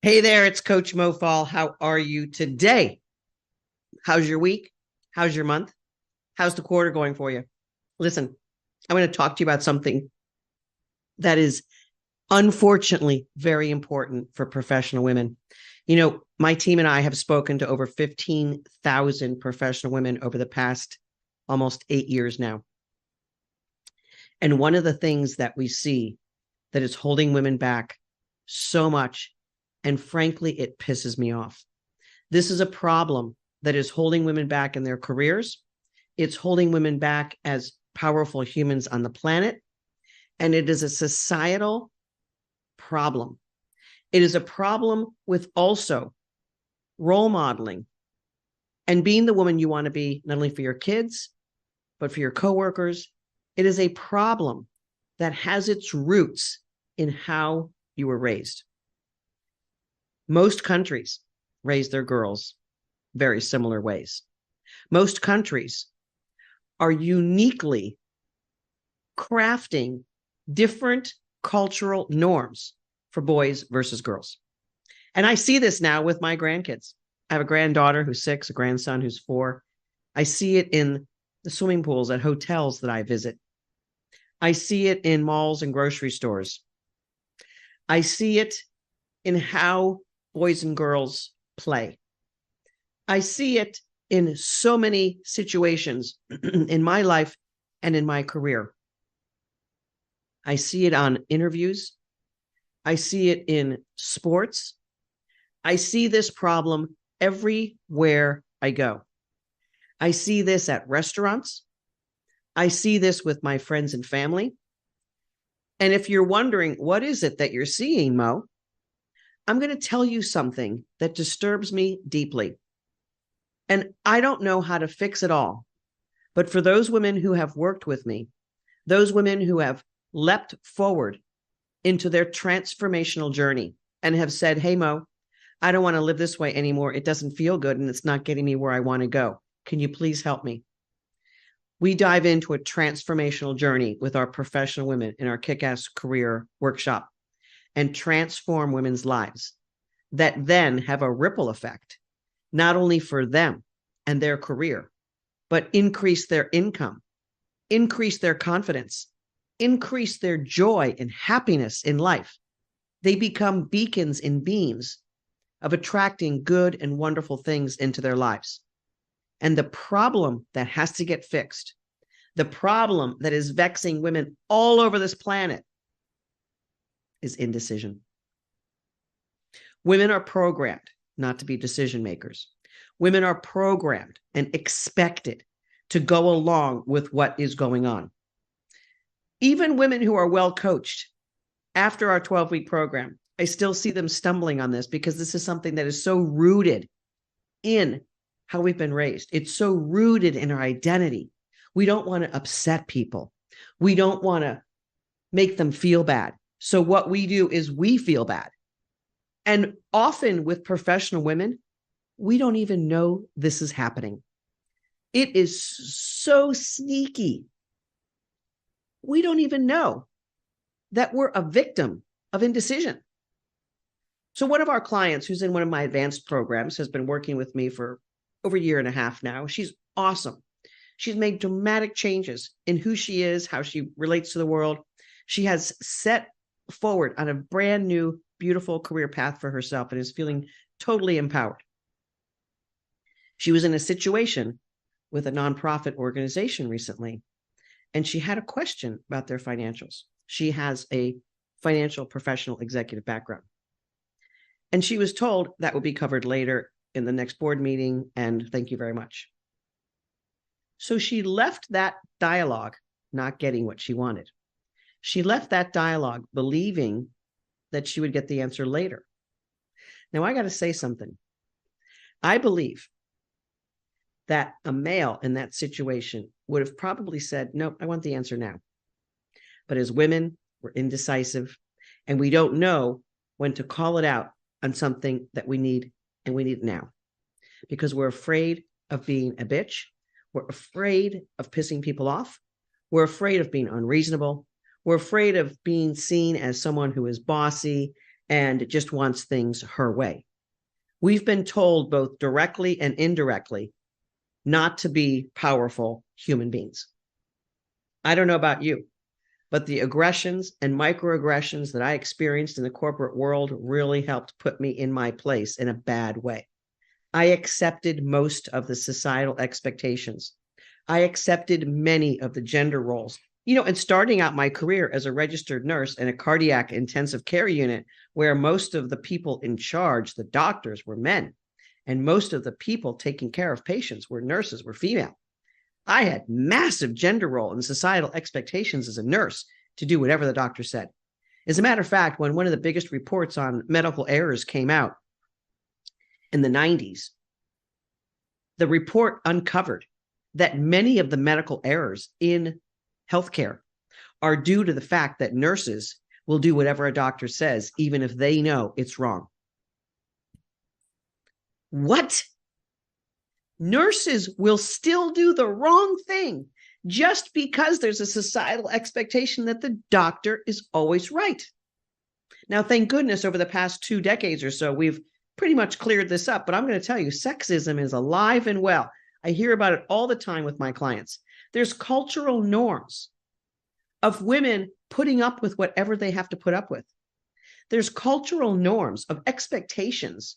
Hey there, it's Coach Mo Fall. How are you today? How's your week? How's your month? How's the quarter going for you? Listen, I'm going to talk to you about something that is unfortunately very important for professional women. You know, my team and I have spoken to over 15,000 professional women over the past almost 8 years now. And one of the things that we see that is holding women back so much, and frankly, it pisses me off. This is a problem that is holding women back in their careers. It's holding women back as powerful humans on the planet. And it is a societal problem. It is a problem with also role modeling and being the woman you want to be, not only for your kids, but for your coworkers. It is a problem that has its roots in how you were raised. Most countries raise their girls very similar ways. Most countries are uniquely crafting different cultural norms for boys versus girls. And I see this now with my grandkids. I have a granddaughter who's 6, a grandson who's 4. I see it in the swimming pools at hotels that I visit. I see it in malls and grocery stores. I see it in how boys and girls play. I see it in so many situations in my life and in my career. I see it on interviews. I see it in sports. I see this problem everywhere I go. I see this at restaurants. I see this with my friends and family. And if you're wondering, what is it that you're seeing, Mo? I'm going to tell you something that disturbs me deeply. And I don't know how to fix it all. But for those women who have worked with me, those women who have leapt forward into their transformational journey and have said, hey, Mo, I don't want to live this way anymore. It doesn't feel good and it's not getting me where I want to go. Can you please help me? We dive into a transformational journey with our professional women in our kick-ass career workshop and transform women's lives that then have a ripple effect, not only for them and their career, but increase their income, increase their confidence, increase their joy and happiness in life. They become beacons and beams of attracting good and wonderful things into their lives. And the problem that has to get fixed, the problem that is vexing women all over this planet, is indecision. Women are programmed not to be decision makers. Women are programmed and expected to go along with what is going on. Even women who are well coached after our 12-week program, I still see them stumbling on this because this is something that is so rooted in how we've been raised. It's so rooted in our identity. We don't want to upset people. We don't want to make them feel bad. So what we do is we feel bad. And often with professional women, we don't even know this is happening. It is so sneaky. We don't even know that we're a victim of indecision. So one of our clients who's in one of my advanced programs has been working with me for over a year and a half now. She's awesome. She's made dramatic changes in who she is, how she relates to the world. She has set forward on a brand new, beautiful career path for herself and is feeling totally empowered. She was in a situation with a nonprofit organization recently, and she had a question about their financials. She has a financial professional executive background. And she was told that would be covered later in the next board meeting, and thank you very much. So she left that dialogue not getting what she wanted. She left that dialogue believing that she would get the answer later. Now, I got to say something. I believe that a male in that situation would have probably said, no, I want the answer now. But as women, we're indecisive, and we don't know when to call it out on something that we need, and we need it now. Because we're afraid of being a bitch. We're afraid of pissing people off. We're afraid of being unreasonable. We're afraid of being seen as someone who is bossy and just wants things her way. We've been told both directly and indirectly not to be powerful human beings. I don't know about you, but the aggressions and microaggressions that I experienced in the corporate world really helped put me in my place in a bad way. I accepted most of the societal expectations. I accepted many of the gender roles. And starting out my career as a registered nurse in a cardiac intensive care unit, where most of the people in charge, the doctors, were men, and most of the people taking care of patients were nurses, were female. I had massive gender role and societal expectations as a nurse to do whatever the doctor said. As a matter of fact, when one of the biggest reports on medical errors came out in the 90s, the report uncovered that many of the medical errors in healthcare are due to the fact that nurses will do whatever a doctor says, even if they know it's wrong. What? Nurses will still do the wrong thing just because there's a societal expectation that the doctor is always right. Now, thank goodness, over the past 2 decades or so, we've pretty much cleared this up, but I'm going to tell you, sexism is alive and well. I hear about it all the time with my clients. There's cultural norms of women putting up with whatever they have to put up with. There's cultural norms of expectations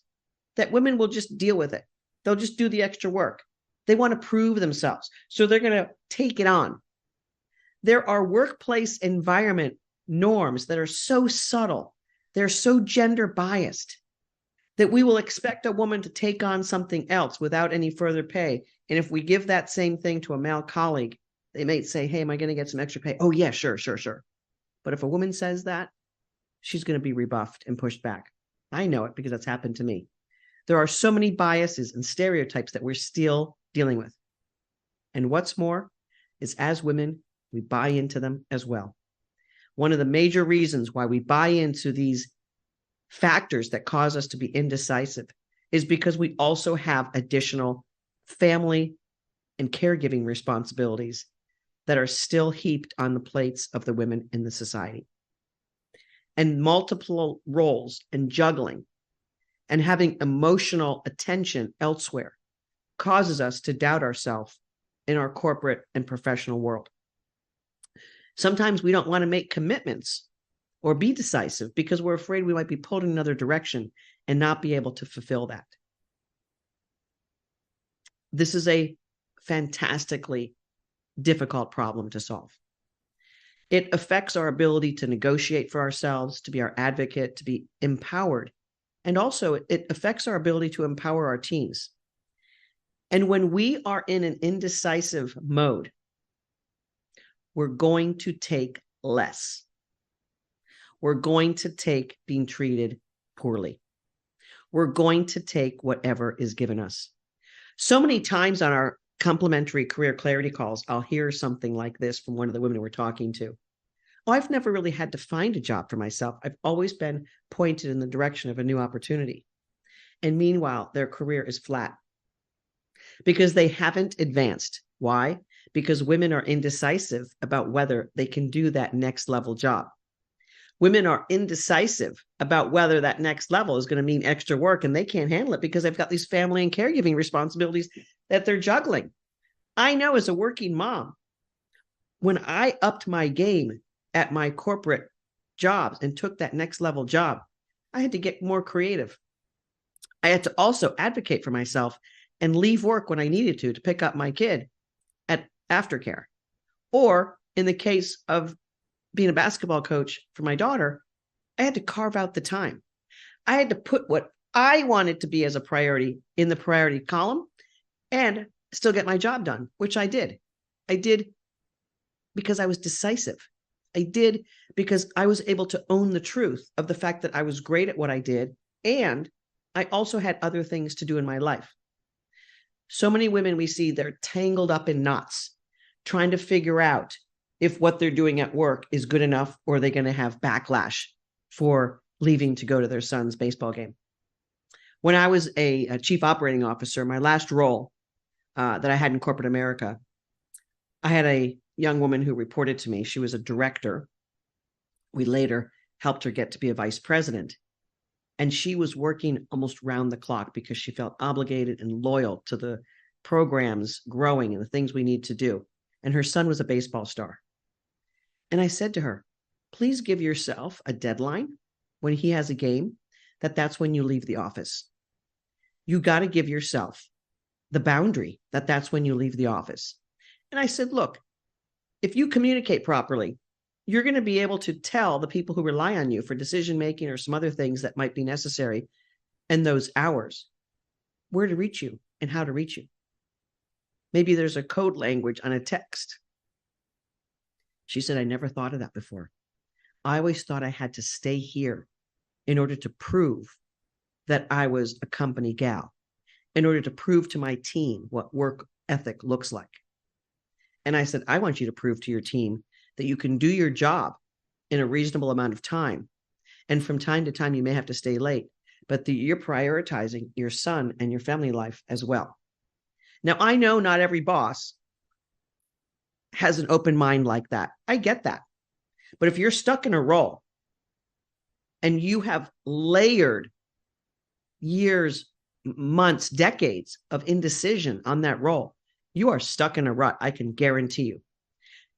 that women will just deal with it. They'll just do the extra work. They want to prove themselves, so they're going to take it on. There are workplace environment norms that are so subtle, they're so gender biased, that we will expect a woman to take on something else without any further pay. And if we give that same thing to a male colleague, they may say, hey, am I going to get some extra pay? Oh, yeah, sure. But if a woman says that, she's going to be rebuffed and pushed back. I know it because that's happened to me. There are so many biases and stereotypes that we're still dealing with. And what's more is, as women, we buy into them as well. One of the major reasons why we buy into these factors that cause us to be indecisive is because we also have additional family and caregiving responsibilities that are still heaped on the plates of the women in the society. And multiple roles and juggling and having emotional attention elsewhere causes us to doubt ourselves in our corporate and professional world. Sometimes we don't want to make commitments or be decisive because we're afraid we might be pulled in another direction and not be able to fulfill that. This is a fantastically difficult problem to solve. It affects our ability to negotiate for ourselves, to be our advocate, to be empowered. And also it affects our ability to empower our teams. And when we are in an indecisive mode, we're going to take less. We're going to take being treated poorly. We're going to take whatever is given us. So many times on our complimentary career clarity calls, I'll hear something like this from one of the women we're talking to. Oh, I've never really had to find a job for myself. I've always been pointed in the direction of a new opportunity. And meanwhile, their career is flat because they haven't advanced. Why? Because women are indecisive about whether they can do that next level job. Women are indecisive about whether that next level is going to mean extra work, and they can't handle it because they've got these family and caregiving responsibilities that they're juggling. I know as a working mom, when I upped my game at my corporate jobs and took that next level job, I had to get more creative. I had to also advocate for myself and leave work when I needed to pick up my kid at aftercare. Or in the case of being a basketball coach for my daughter, I had to carve out the time. I had to put what I wanted to be as a priority in the priority column and still get my job done, which I did. I did because I was decisive. I did because I was able to own the truth of the fact that I was great at what I did, and I also had other things to do in my life. So many women we see, they're tangled up in knots, trying to figure out if what they're doing at work is good enough, or are they going to have backlash for leaving to go to their son's baseball game. When I was a chief operating officer, my last role that I had in corporate America, I had a young woman who reported to me. She was a director. We later helped her get to be a vice president. And she was working almost round the clock because she felt obligated and loyal to the programs growing and the things we need to do. And her son was a baseball star. And I said to her, please give yourself a deadline when he has a game, that's when you leave the office. You got to give yourself the boundary that's when you leave the office. And I said, look, if you communicate properly, you're going to be able to tell the people who rely on you for decision making or some other things that might be necessary in those hours where to reach you and how to reach you. Maybe there's a code language on a text. She said, I never thought of that before. I always thought I had to stay here in order to prove that I was a company gal, in order to prove to my team what work ethic looks like. And I said, I want you to prove to your team that you can do your job in a reasonable amount of time. And from time to time, you may have to stay late, but you're prioritizing your son and your family life as well. Now, I know not every boss has an open mind like that. I get that. But if you're stuck in a role and you have layered years, months, decades of indecision on that role, you are stuck in a rut, I can guarantee you.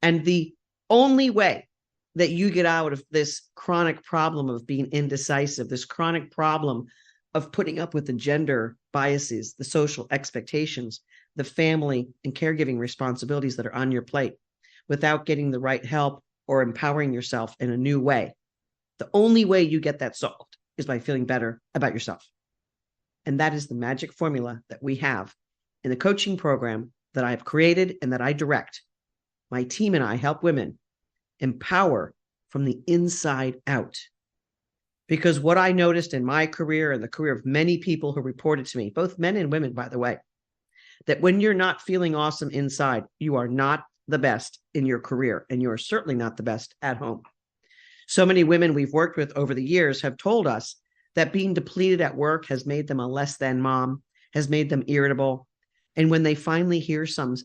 And the only way that you get out of this chronic problem of being indecisive, this chronic problem of putting up with the gender biases, the social expectations, the family and caregiving responsibilities that are on your plate without getting the right help or empowering yourself in a new way, the only way you get that solved is by feeling better about yourself. And that is the magic formula that we have in the coaching program that I've created and that I direct. My team and I help women empower from the inside out. Because what I noticed in my career and the career of many people who reported to me, both men and women, by the way, that when you're not feeling awesome inside, you are not the best in your career, and you are certainly not the best at home. So many women we've worked with over the years have told us that being depleted at work has made them a less than mom, has made them irritable. And when they finally hear some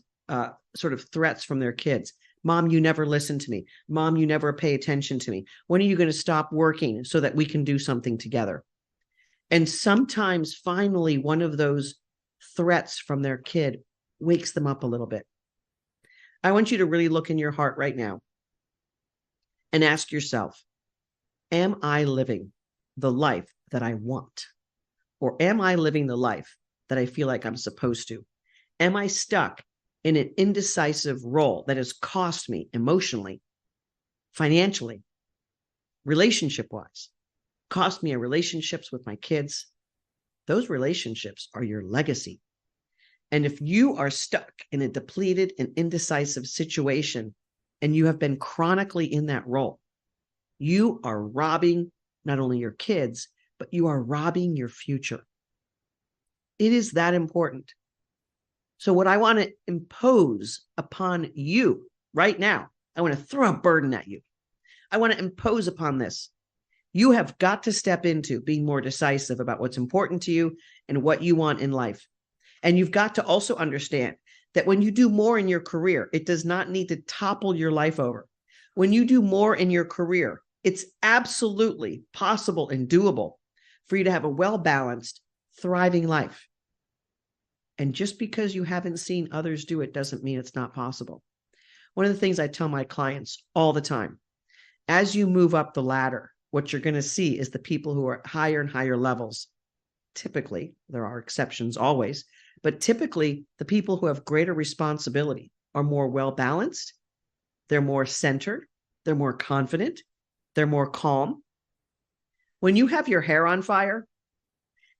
sort of threats from their kids, Mom, you never listen to me. Mom, you never pay attention to me. When are you going to stop working so that we can do something together? And sometimes finally one of those threats from their kid wakes them up a little bit. I want you to really look in your heart right now and ask yourself, am I living the life that I want? Or am I living the life that I feel like I'm supposed to? Am I stuck in an indecisive role that has cost me emotionally, financially, relationship-wise, cost me in relationships with my kids? Those relationships are your legacy. And if you are stuck in a depleted and indecisive situation, and you have been chronically in that role, you are robbing not only your kids, but you are robbing your future. It is that important. So what I want to impose upon you right now, I want to throw a burden at you. I want to impose upon this. You have got to step into being more decisive about what's important to you and what you want in life. And you've got to also understand that when you do more in your career, it does not need to topple your life over. When you do more in your career, it's absolutely possible and doable for you to have a well-balanced, thriving life. And just because you haven't seen others do it doesn't mean it's not possible. One of the things I tell my clients all the time, as you move up the ladder, what you're going to see is the people who are at higher and higher levels. Typically, there are exceptions always, but typically the people who have greater responsibility are more well-balanced, they're more centered, they're more confident, they're more calm. When you have your hair on fire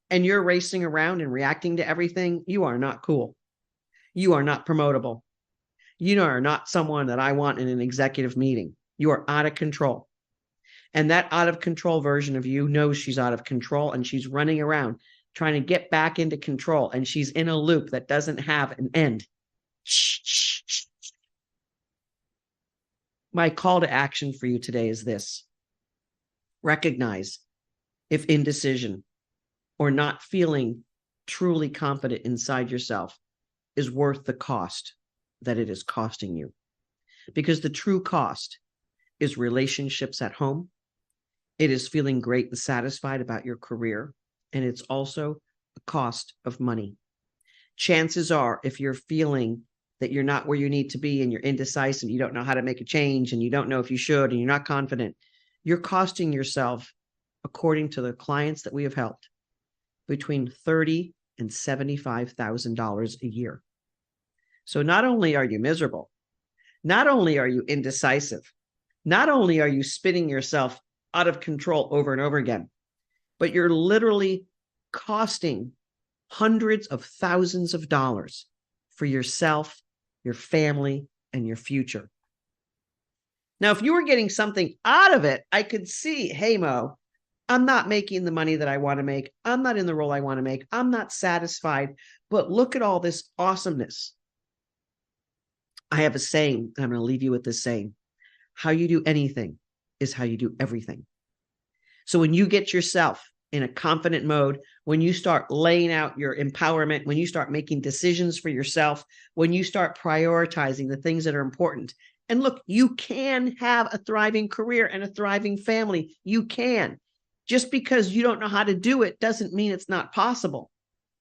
and you're racing around and reacting to everything, you are not cool. You are not promotable. You are not someone that I want in an executive meeting. You are out of control. And that out of control version of you knows she's out of control, and she's running around trying to get back into control, and she's in a loop that doesn't have an end. My call to action for you today is this. Recognize if indecision or not feeling truly confident inside yourself is worth the cost that it is costing you. Because the true cost is relationships at home, It is feeling great and satisfied about your career. And it's also a cost of money. Chances are, if you're feeling that you're not where you need to be and you're indecisive, you don't know how to make a change and you don't know if you should and you're not confident, you're costing yourself, according to the clients that we have helped, between $30,000 and $75,000 a year. So not only are you miserable, not only are you indecisive, not only are you spinning yourself out of control over and over again, but you're literally costing hundreds of thousands of dollars for yourself, your family, and your future. Now, if you were getting something out of it, I could see, hey, Mo, I'm not making the money that I want to make. I'm not in the role I want to make. I'm not satisfied, but look at all this awesomeness. I have a saying, and I'm going to leave you with this saying: how you do anything is how you do everything. So when you get yourself in a confident mode, when you start laying out your empowerment, when you start making decisions for yourself, when you start prioritizing the things that are important, and look, you can have a thriving career and a thriving family. You can. Just because you don't know how to do it doesn't mean it's not possible.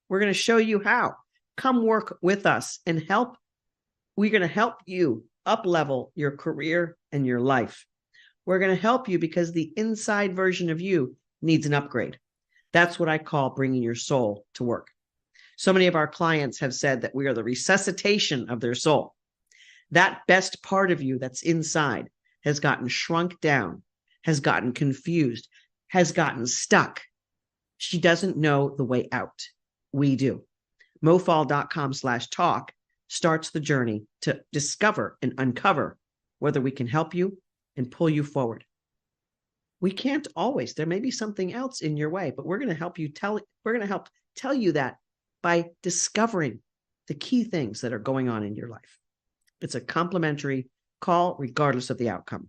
We're going to show you how. Come work with us and help. We're going to help you up-level your career and your life. We're going to help you because the inside version of you needs an upgrade. That's what I call bringing your soul to work. So many of our clients have said that we are the resuscitation of their soul. That best part of you that's inside has gotten shrunk down, has gotten confused, has gotten stuck. She doesn't know the way out. We do. mofall.com/talk starts the journey to discover and uncover whether we can help you and pull you forward. We can't always. There may be something else in your way, but we're going to help you tell you that by discovering the key things that are going on in your life. It's a complimentary call regardless of the outcome.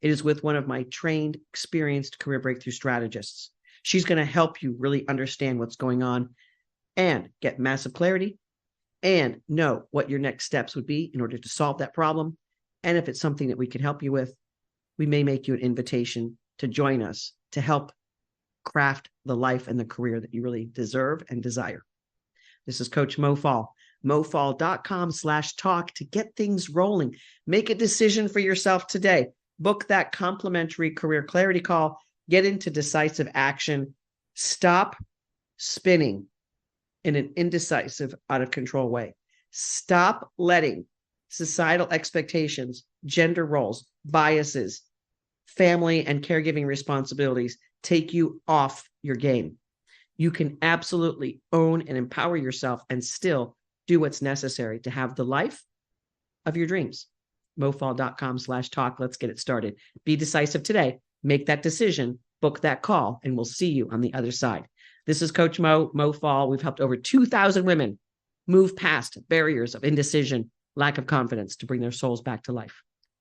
It is with one of my trained, experienced career breakthrough strategists. She's going to help you really understand what's going on and get massive clarity and know what your next steps would be in order to solve that problem. And if it's something that we can help you with, we may make you an invitation to join us to help craft the life and the career that you really deserve and desire. This is Coach Mo Fall. mofall.com/talk to get things rolling. Make a decision for yourself today. Book that complimentary career clarity call. Get into decisive action. Stop spinning in an indecisive, out of control way. Stop letting societal expectations, gender roles, biases, family and caregiving responsibilities take you off your game. You can absolutely own and empower yourself and still do what's necessary to have the life of your dreams. mofall.com/talk. Let's get it started. Be decisive today. Make that decision, book that call, and we'll see you on the other side. This is Coach Mo Fall. We've helped over 2,000 women move past barriers of indecision, lack of confidence to bring their souls back to life.